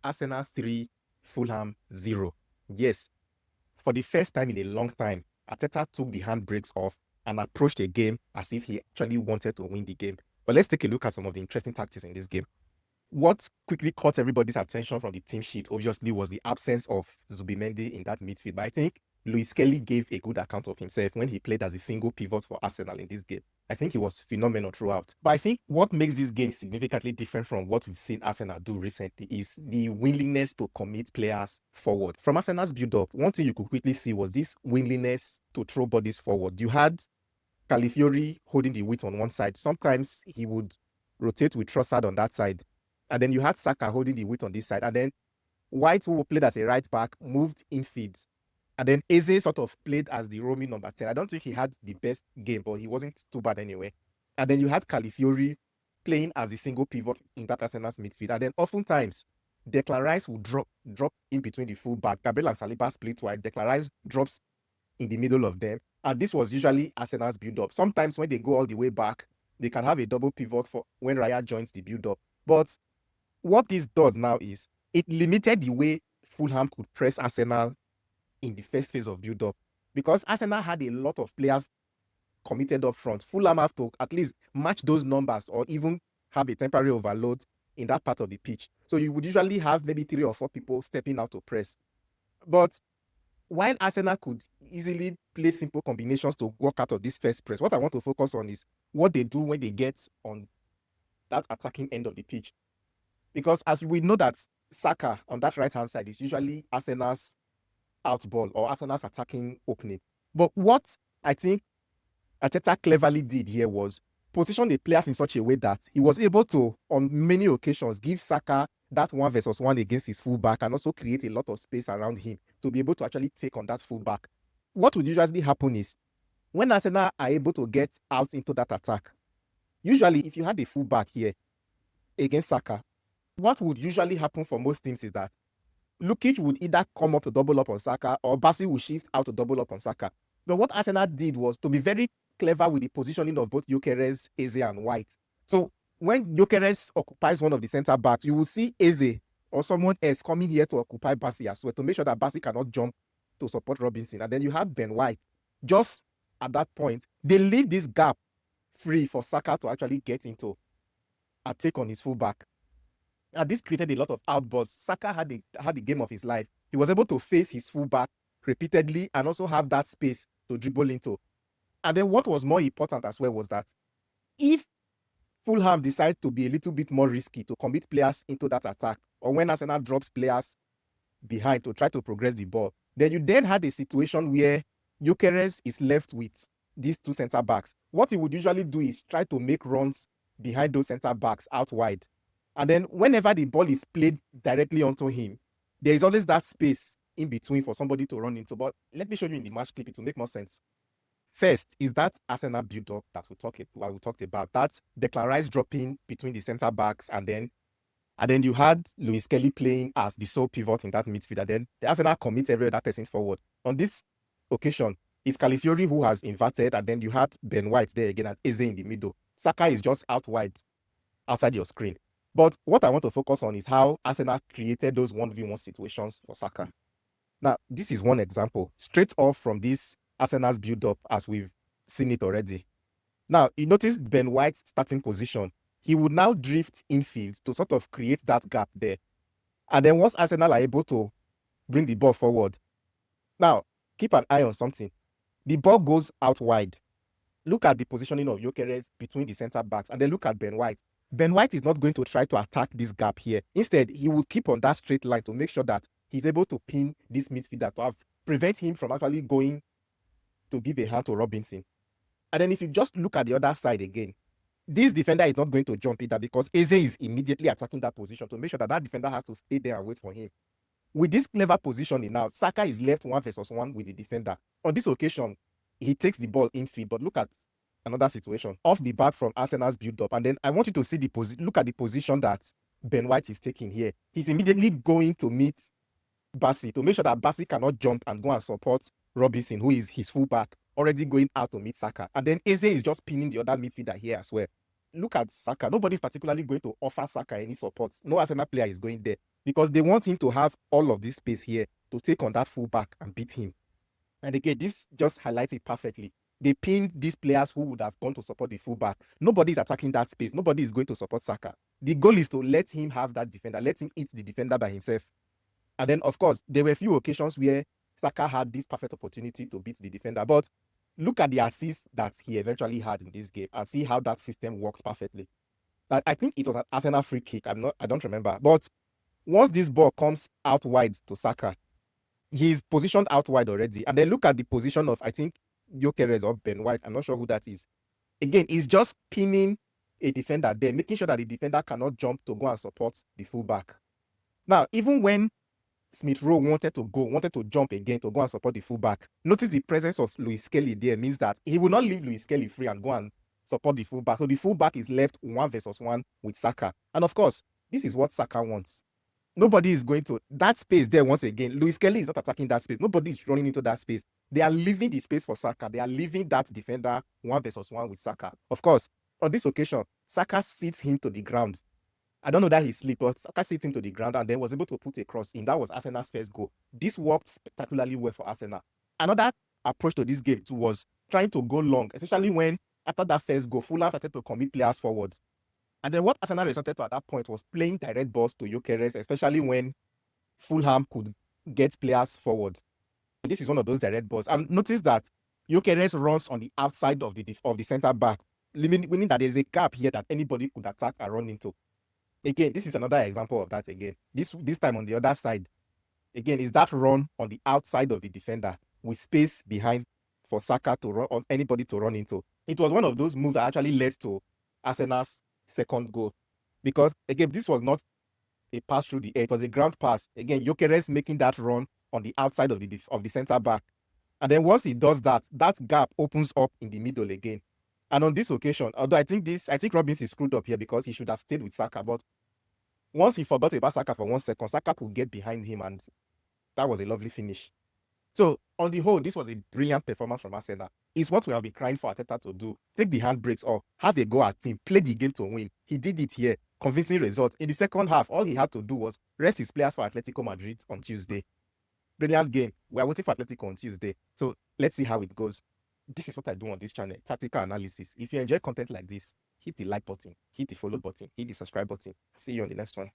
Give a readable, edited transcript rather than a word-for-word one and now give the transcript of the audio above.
Arsenal 3, Fulham 0. Yes, for the first time in a long time, Arteta took the handbrakes off and approached the game as if he actually wanted to win the game. But let's take a look at some of the interesting tactics in this game. What quickly caught everybody's attention from the team sheet, obviously, was the absence of Zubimendi in that midfield. But I think Luis Kelly gave a good account of himself when he played as a single pivot for Arsenal in this game. I think he was phenomenal throughout. But I think what makes this game significantly different from what we've seen Arsenal do recently is the willingness to commit players forward. From Arsenal's build-up, one thing you could quickly see was this willingness to throw bodies forward. You had Califiori holding the weight on one side. Sometimes he would rotate with Trossard on that side. And then you had Saka holding the weight on this side. And then White, who played as a right back, moved infield. And then Eze sort of played as the roaming number 10. I don't think he had the best game, but he wasn't too bad anyway. And then you had Califiori playing as a single pivot in that Arsenal's midfield. And then oftentimes, Declan Rice would drop in between the full back. Gabriel and Saliba split wide. Declan Rice drops in the middle of them. And this was usually Arsenal's build-up. Sometimes when they go all the way back, they can have a double pivot for when Raya joins the build-up. But what this does now is it limited the way Fulham could press Arsenal in the first phase of build-up, because Arsenal had a lot of players committed up front. Fulham have to at least match those numbers or even have a temporary overload in that part of the pitch. So you would usually have maybe 3 or 4 people stepping out to press. But while Arsenal could easily play simple combinations to work out of this first press, what I want to focus on is what they do when they get on that attacking end of the pitch. Because as we know that Saka on that right-hand side is usually Arsenal's out ball or Arsenal's attacking opening. But what I think Arteta cleverly did here was position the players in such a way that he was able to, on many occasions, give Saka that 1v1 against his fullback and also create a lot of space around him to be able to actually take on that fullback. What would usually happen is when Arsenal are able to get out into that attack, usually if you had a fullback here against Saka, what would usually happen for most teams is that Lukic would either come up to double up on Saka or Bassi would shift out to double up on Saka. But what Arsenal did was to be very clever with the positioning of both Gyökeres, Eze, and White. So when Gyökeres occupies one of the centre backs, you will see Eze or someone else coming here to occupy Bassi as well to make sure that Bassi cannot jump to support Robinson. And then you have Ben White. Just at that point, they leave this gap free for Saka to actually get into and take on his fullback. And this created a lot of outbursts. Saka had the game of his life. He was able to face his fullback repeatedly and also have that space to dribble into. And then what was more important as well was that if Fulham decides to be a little bit more risky to commit players into that attack, or when Arsenal drops players behind to try to progress the ball, then you then had a situation where Gyökeres is left with these 2 centre backs. What he would usually do is try to make runs behind those centre backs out wide. And then whenever the ball is played directly onto him, there is always that space in between for somebody to run into. But let me show you in the match clip, it will make more sense. First is that Arsenal build-up that we talked about. That's Declan Rice dropping between the centre backs, and then you had Luis Kelly playing as the sole pivot in that midfield. And then the Arsenal commits every other person forward. On this occasion, it's Califiori who has inverted, and then you had Ben White there again and Eze in the middle. Saka is just out wide, outside your screen. But what I want to focus on is how Arsenal created those 1v1 situations for Saka. Now, this is one example, straight off from this Arsenal's build-up as we've seen it already. Now, you notice Ben White's starting position. He would now drift infield to sort of create that gap there. And then once Arsenal are able to bring the ball forward, now, keep an eye on something. The ball goes out wide. Look at the positioning of Gyökeres between the centre backs, and then look at Ben White. Ben White is not going to try to attack this gap here. Instead, he will keep on that straight line to make sure that he's able to pin this midfielder to prevent him from actually going to give a hand to Robinson. And then if you just look at the other side again, this defender is not going to jump either because Eze is immediately attacking that position to make sure that defender has to stay there and wait for him. With this clever positioning now, Saka is left 1v1 with the defender. On this occasion, he takes the ball infield, but look at another situation off the back from Arsenal's build-up. And then I want you to see look at the position that Ben White is taking here. He's immediately going to meet Bassi to make sure that Bassi cannot jump and go and support Robinson, who is his fullback, already going out to meet Saka. And then Eze is just pinning the other midfielder here as well. Look at Saka. Nobody's particularly going to offer Saka any support. No Arsenal player is going there. because they want him to have all of this space here to take on that fullback and beat him. And again, this just highlights it perfectly. They pinned these players who would have gone to support the fullback. Nobody is attacking that space. Nobody is going to support Saka. The goal is to let him have that defender, let him eat the defender by himself. And then, of course, there were a few occasions where Saka had this perfect opportunity to beat the defender. But look at the assist that he eventually had in this game and see how that system works perfectly. I think it was an Arsenal free kick. I don't remember. But once this ball comes out wide to Saka, he's positioned out wide already. And then look at the position of, I think, Gyökeres or Ben White. I'm not sure who that is. Again, he's just pinning a defender there, making sure that the defender cannot jump to go and support the fullback. Now, even when Smith Rowe wanted to jump again to go and support the fullback, notice the presence of Luis Kelly there means that he will not leave Luis Kelly free and go and support the fullback. So the fullback is left 1v1 with Saka. And of course, this is what Saka wants. Nobody is going to that space there once again. Luis Kelly is not attacking that space. Nobody is running into that space. They are leaving the space for Saka. They are leaving that defender 1v1 with Saka. Of course, on this occasion, Saka sits him to the ground. I don't know that he slipped, but Saka sits him to the ground and then was able to put a cross in. That was Arsenal's first goal. This worked spectacularly well for Arsenal. Another approach to this game too was trying to go long, especially when after that first goal, Fulham started to commit players forward. And then what Arsenal resorted to at that point was playing direct balls to Gyökeres, especially when Fulham could get players forward. This is one of those direct balls. And notice that Gyökeres runs on the outside of the centre back, meaning that there's a gap here that anybody could attack and run into. Again, this is another example of that again. This time on the other side, again, is that run on the outside of the defender with space behind for Saka to run, on anybody to run into. It was one of those moves that actually led to Arsenal's second goal. Because, again, this was not a pass through the air. It was a ground pass. Again, Gyökeres making that run on the outside of the centre back. And then once he does that, that gap opens up in the middle again. And on this occasion, although I think Robinson is screwed up here because he should have stayed with Saka, but once he forgot about Saka for 1 second, Saka could get behind him, and that was a lovely finish. So, on the whole, this was a brilliant performance from Arsenal. It's what we have been crying for Arteta to do. Take the handbrakes off, have a go at team, play the game to win. He did it here, convincing results. In the second half, all he had to do was rest his players for Atletico Madrid on Tuesday. Brilliant game. We are waiting for Atletico on Tuesday. So, let's see how it goes. This is what I do on this channel, tactical analysis. If you enjoy content like this, hit the like button, hit the follow button, hit the subscribe button. See you on the next one.